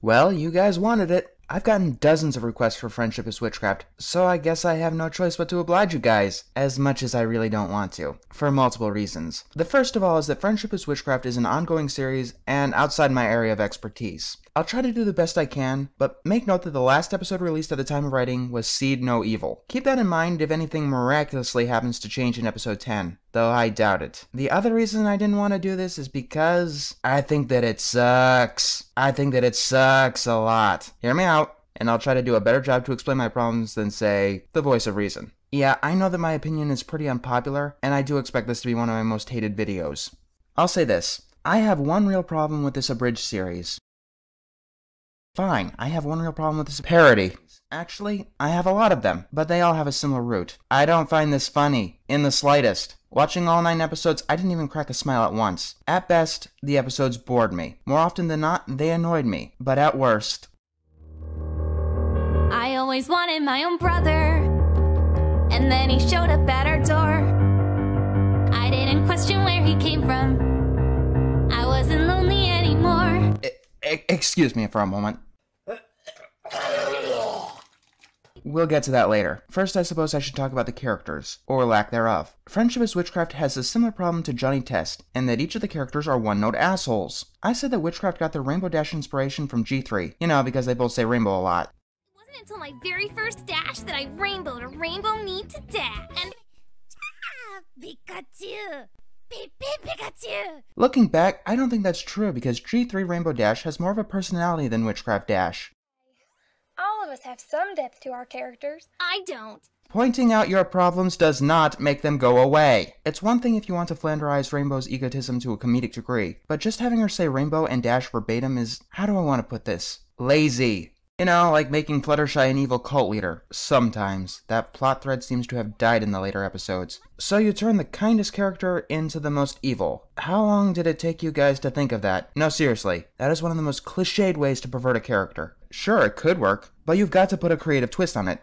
Well, you guys wanted it. I've gotten dozens of requests for Friendship is Witchcraft, so I guess I have no choice but to oblige you guys, as much as I really don't want to, for multiple reasons. The first of all is that Friendship is Witchcraft is an ongoing series and outside my area of expertise. I'll try to do the best I can, but make note that the last episode released at the time of writing was Seed No Evil. Keep that in mind if anything miraculously happens to change in episode 10, though I doubt it. The other reason I didn't want to do this is because I think that it sucks. I think that it sucks a lot. Hear me out, and I'll try to do a better job to explain my problems than, say, the voice of reason. Yeah, I know that my opinion is pretty unpopular, and I do expect this to be one of my most hated videos. I'll say this. I have one real problem with this abridged series. Fine, I have one real problem with this parody. Actually, I have a lot of them, but they all have a similar root. I don't find this funny, in the slightest. Watching all 9 episodes, I didn't even crack a smile at once. At best, the episodes bored me. More often than not, they annoyed me. But at worst... I always wanted my own brother, and then he showed up at our door. I didn't question where he came from. I wasn't lonely anymore. Excuse me for a moment. We'll get to that later. First, I suppose I should talk about the characters, or lack thereof. Friendship is Witchcraft has a similar problem to Johnny Test, in that each of the characters are one-note assholes. I said that Witchcraft got their Rainbow Dash inspiration from G3, you know, because they both say rainbow a lot. It wasn't until my very first dash that I rainbowed a rainbow need to dash, and... Pikachu! Pikachu! Looking back, I don't think that's true, because G3 Rainbow Dash has more of a personality than Witchcraft Dash. All of us have some depth to our characters. I don't. Pointing out your problems does not make them go away. It's one thing if you want to flanderize Rainbow's egotism to a comedic degree, but just having her say Rainbow and Dash verbatim is, how do I want to put this? Lazy. You know, like making Fluttershy an evil cult leader. Sometimes. That plot thread seems to have died in the later episodes. So you turn the kindest character into the most evil. How long did it take you guys to think of that? No, seriously. That is one of the most cliched ways to pervert a character. Sure, it could work, but you've got to put a creative twist on it.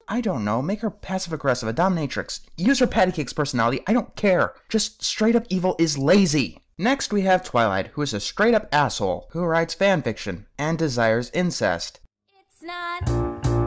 I don't know, make her passive-aggressive, a dominatrix. Use her patty cake's personality, I don't care. Just straight-up evil is lazy. Next we have Twilight, who is a straight-up asshole, who writes fanfiction, and desires incest. It's not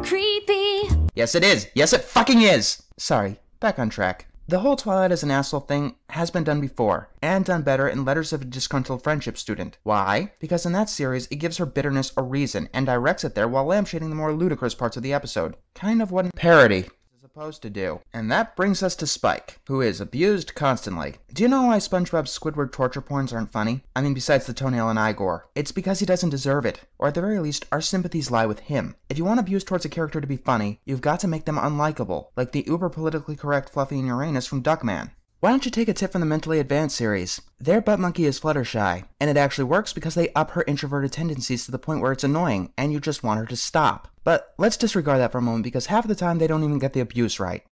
creepy. Yes it is! Yes it fucking is! Sorry, back on track. The whole Twilight as an asshole thing has been done before, and done better in Letters of a Disgruntled Friendship Student. Why? Because in that series, it gives her bitterness a reason, and directs it there while lampshading the more ludicrous parts of the episode. Kind of what parody is supposed to do. And that brings us to Spike, who is abused constantly. Do you know why SpongeBob's Squidward torture porns aren't funny? I mean, besides the toenail and eye gore. It's because he doesn't deserve it. Or at the very least, our sympathies lie with him. If you want abuse towards a character to be funny, you've got to make them unlikable, like the uber-politically correct Fluffy and Uranus from Duckman. Why don't you take a tip from the Mentally Advanced series? Their butt monkey is Fluttershy, and it actually works because they up her introverted tendencies to the point where it's annoying, and you just want her to stop. But let's disregard that for a moment because half of the time they don't even get the abuse right.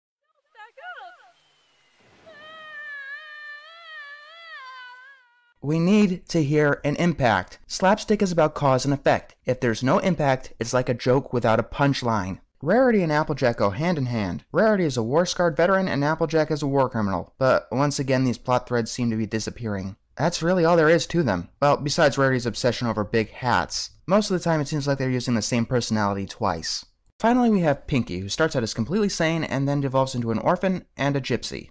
We need to hear an impact. Slapstick is about cause and effect. If there's no impact, it's like a joke without a punchline. Rarity and Applejack go hand in hand. Rarity is a war-scarred veteran and Applejack is a war criminal. But once again, these plot threads seem to be disappearing. That's really all there is to them. Well, besides Rarity's obsession over big hats. Most of the time it seems like they're using the same personality twice. Finally we have Pinky, who starts out as completely sane and then devolves into an orphan and a gypsy.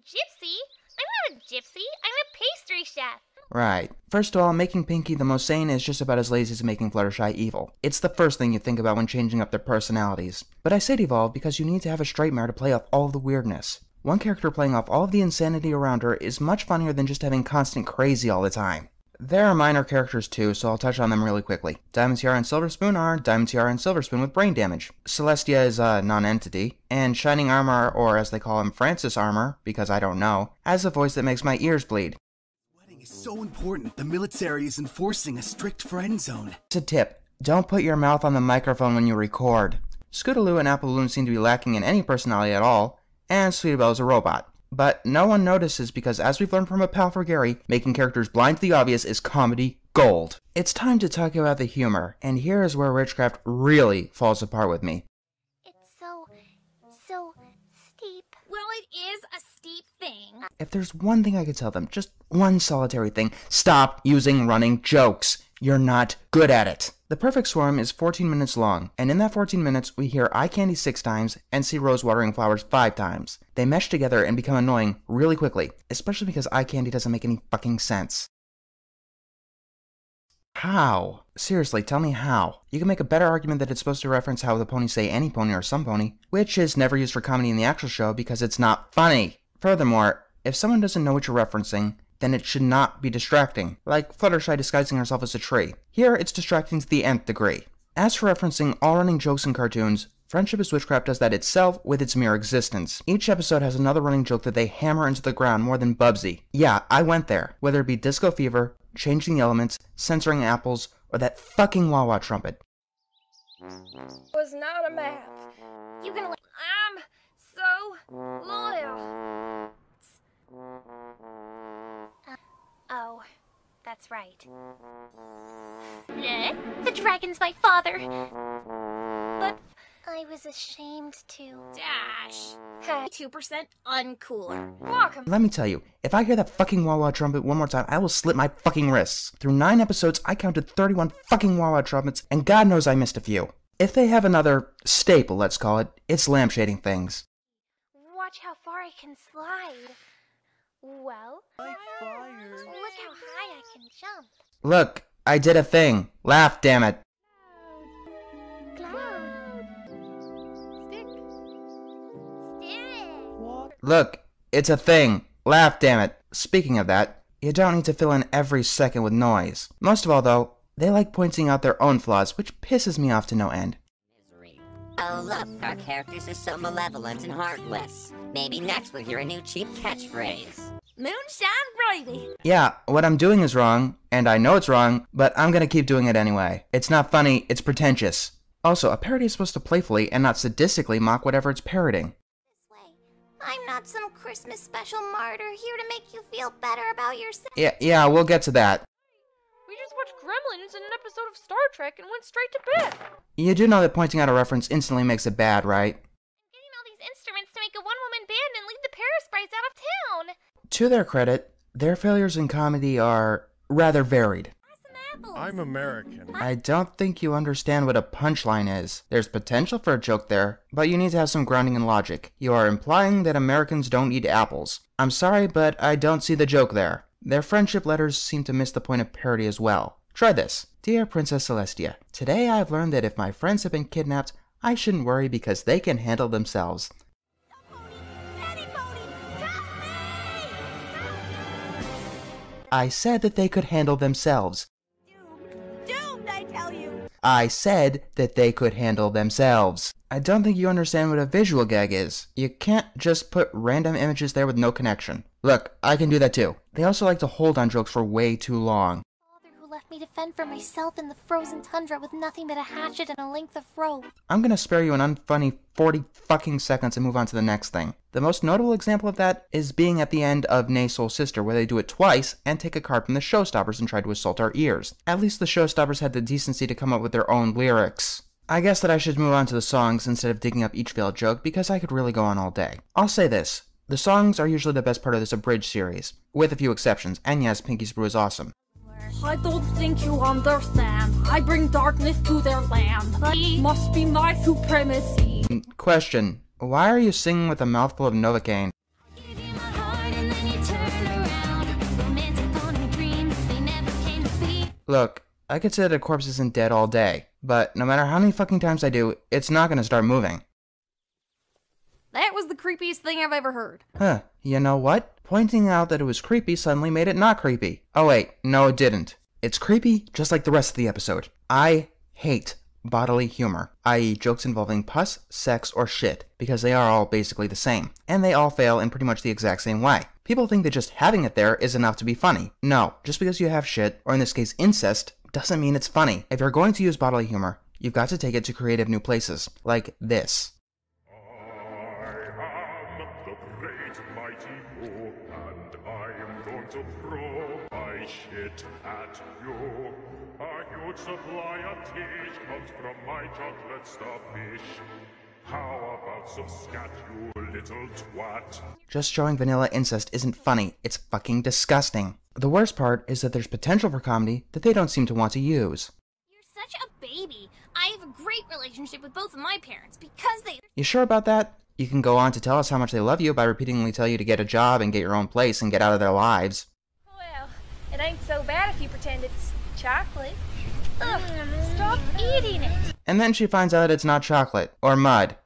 Gypsy? I'm not a gypsy, I'm a pastry chef. Right. First of all, making Pinky the most sane is just about as lazy as making Fluttershy evil. It's the first thing you think about when changing up their personalities. But I say devolve because you need to have a straight mare to play off all of the weirdness. One character playing off all of the insanity around her is much funnier than just having constant crazy all the time. There are minor characters too, so I'll touch on them really quickly. Diamond Tiara and Silver Spoon are Diamond Tiara and Silver Spoon with brain damage. Celestia is a non-entity, and Shining Armor, or as they call him Francis Armor, because I don't know, has a voice that makes my ears bleed. Wedding is so important, the military is enforcing a strict friend zone. It's a tip. Don't put your mouth on the microphone when you record. Scootaloo and Appaloon seem to be lacking in any personality at all, and Sweetbelle is a robot. But no one notices because, as we've learned from a pal for Gary, making characters blind to the obvious is comedy gold. It's time to talk about the humor, and here is where Witchcraft really falls apart with me. It's so steep. Well, it is a steep thing. If there's one thing I could tell them, just one solitary thing, stop using running jokes. You're not good at it. The Perfect Swarm is 14 minutes long, and in that 14 minutes, we hear eye candy 6 times and see rose watering flowers 5 times. They mesh together and become annoying really quickly, especially because eye candy doesn't make any fucking sense. How? Seriously, tell me how. You can make a better argument that it's supposed to reference how the ponies say any pony or some pony, which is never used for comedy in the actual show because it's not funny. Furthermore, if someone doesn't know what you're referencing, then it should not be distracting, like Fluttershy disguising herself as a tree. Here, it's distracting to the nth degree. As for referencing all running jokes in cartoons, Friendship is Witchcraft does that itself with its mere existence. Each episode has another running joke that they hammer into the ground more than Bubsy. Yeah, I went there. Whether it be Disco Fever, Changing the Elements, Censoring Apples, or that fucking wah-wah trumpet. Was not a map. You gonna I'm so loyal. Oh, that's right. The dragon's my father. But I was ashamed to. Dash. Hey, 2% uncooler. welcome. Let me tell you, if I hear that fucking wah-wah trumpet one more time, I will slit my fucking wrists. Through 9 episodes, I counted 31 fucking wah-wah trumpets, and God knows I missed a few. If they have another staple, let's call it, it's lampshading things. Watch how far I can slide. Well, look how high I can jump. Look, I did a thing. Laugh, damn it. Cloud. Stick. Look, it's a thing. Laugh, damn it. Speaking of that, you don't need to fill in every second with noise. Most of all, though, they like pointing out their own flaws, which pisses me off to no end. Oh look, our characters are so malevolent and heartless. Maybe next we'll hear a new cheap catchphrase. Moonshine Gravy. Yeah, what I'm doing is wrong, and I know it's wrong, but I'm gonna keep doing it anyway. It's not funny, it's pretentious. Also, a parody is supposed to playfully and not sadistically mock whatever it's parodying. This way. I'm not some Christmas special martyr here to make you feel better about yourself. Yeah, we'll get to that. We just watched Gremlins in an episode of Star Trek and went straight to bed. You do know that pointing out a reference instantly makes it bad, right? Getting all these instruments to make a one-woman band and lead the Paris Brides out of town. To their credit, their failures in comedy are rather varied. I'm American. I don't think you understand what a punchline is. There's potential for a joke there, but you need to have some grounding in logic. You are implying that Americans don't eat apples. I'm sorry, but I don't see the joke there. Their friendship letters seem to miss the point of parody as well. Try this. Dear Princess Celestia, today I've learned that if my friends have been kidnapped, I shouldn't worry because they can handle themselves. I said that they could handle themselves. Doomed, I tell you. I said that they could handle themselves. I don't think you understand what a visual gag is. You can't just put random images there with no connection. Look, I can do that too. They also like to hold on jokes for way too long. Father who left me to fend for myself in the frozen tundra with nothing but a hatchet and a length of rope. I'm gonna spare you an unfunny 40 fucking seconds and move on to the next thing. The most notable example of that is being at the end of Nay Soul Sister, where they do it twice and take a card from the Showstoppers and try to assault our ears. At least the Showstoppers had the decency to come up with their own lyrics. I guess that I should move on to the songs instead of digging up each failed joke because I could really go on all day. I'll say this. The songs are usually the best part of this abridged series, with a few exceptions, and yes, Pinky's Brew is awesome. I don't think you understand. I bring darkness to their land. That must be my supremacy. Question. Why are you singing with a mouthful of Novocaine? Look, I could say that a corpse isn't dead all day, but no matter how many fucking times I do, it's not gonna start moving. That was the creepiest thing I've ever heard. Huh, you know what? Pointing out that it was creepy suddenly made it not creepy. Oh wait, no it didn't. It's creepy just like the rest of the episode. I hate bodily humor, i.e. jokes involving pus, sex, or shit, because they are all basically the same, and they all fail in pretty much the exact same way. People think that just having it there is enough to be funny. No, just because you have shit, or in this case incest, doesn't mean it's funny. If you're going to use bodily humor, you've got to take it to creative new places, like this. I am the great mighty I am going to throw my shit at you. A huge supply of teach comes from my chocolate stuffed fish. How about some scat, you little twat? Just showing vanilla incest isn't funny, it's fucking disgusting. The worst part is that there's potential for comedy that they don't seem to want to use. You're such a baby. I have a great relationship with both of my parents because they... You sure about that? You can go on to tell us how much they love you by repeatedly tell you to get a job and get your own place and get out of their lives. Well, it ain't so bad if you pretend it's chocolate. Ugh, stop eating it. And then she finds out it's not chocolate, or mud.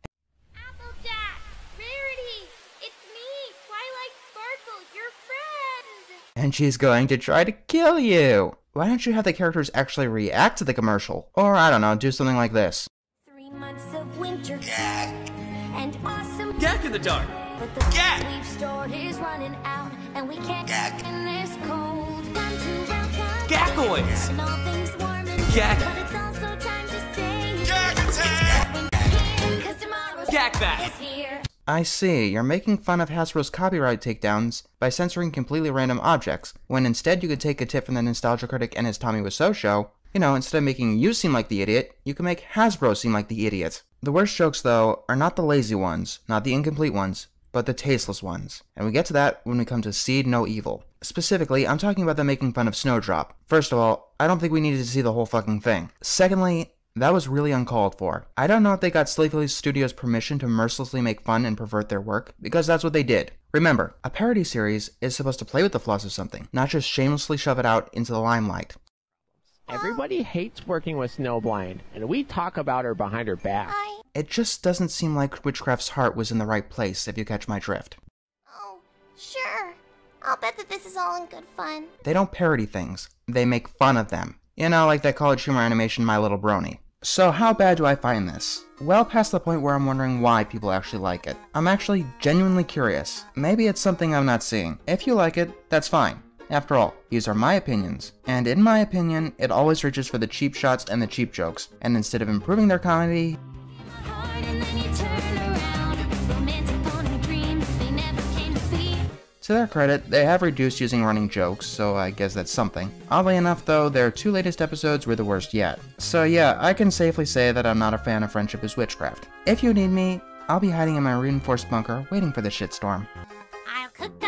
Applejack! Rarity! It's me, Twilight Sparkle, your friend! And she's going to try to kill you! Why don't you have the characters actually react to the commercial? Or, I don't know, do something like this. 3 months of winter. And awesome. Gak in the dark! But the Gak! leaf store is running out, and we can't Gak in this cold. Time to welcome Gakoids! and all things warm and Gak! but it's also time to say Gak attack! Cause tomorrow's Gak back! is here. I see, you're making fun of Hasbro's copyright takedowns by censoring completely random objects, when instead you could take a tip from the Nostalgia Critic and his Tommy Wiseau show. You know, instead of making you seem like the idiot, you can make Hasbro seem like the idiot. The worst jokes, though, are not the lazy ones, not the incomplete ones, but the tasteless ones. And we get to that when we come to Seed No Evil. Specifically, I'm talking about them making fun of Snowdrop. First of all, I don't think we needed to see the whole fucking thing. Secondly, that was really uncalled for. I don't know if they got Sleepy Studios' permission to mercilessly make fun and pervert their work, because that's what they did. Remember, a parody series is supposed to play with the flaws of something, not just shamelessly shove it out into the limelight. Everybody hates working with Snowblind, and we talk about her behind her back. It just doesn't seem like Witchcraft's heart was in the right place, if you catch my drift. Oh, sure. I'll bet that this is all in good fun. They don't parody things, they make fun of them. You know, like that college humor animation My Little Brony. So how bad do I find this? Well past the point where I'm wondering why people actually like it. I'm actually genuinely curious. Maybe it's something I'm not seeing. If you like it, that's fine. After all, these are my opinions, and in my opinion, it always reaches for the cheap shots and the cheap jokes, and instead of improving their comedy, to their credit, they have reduced using running jokes, so I guess that's something. Oddly enough though, their 2 latest episodes were the worst yet. So yeah, I can safely say that I'm not a fan of Friendship is Witchcraft. If you need me, I'll be hiding in my reinforced bunker waiting for the shitstorm. I'll cook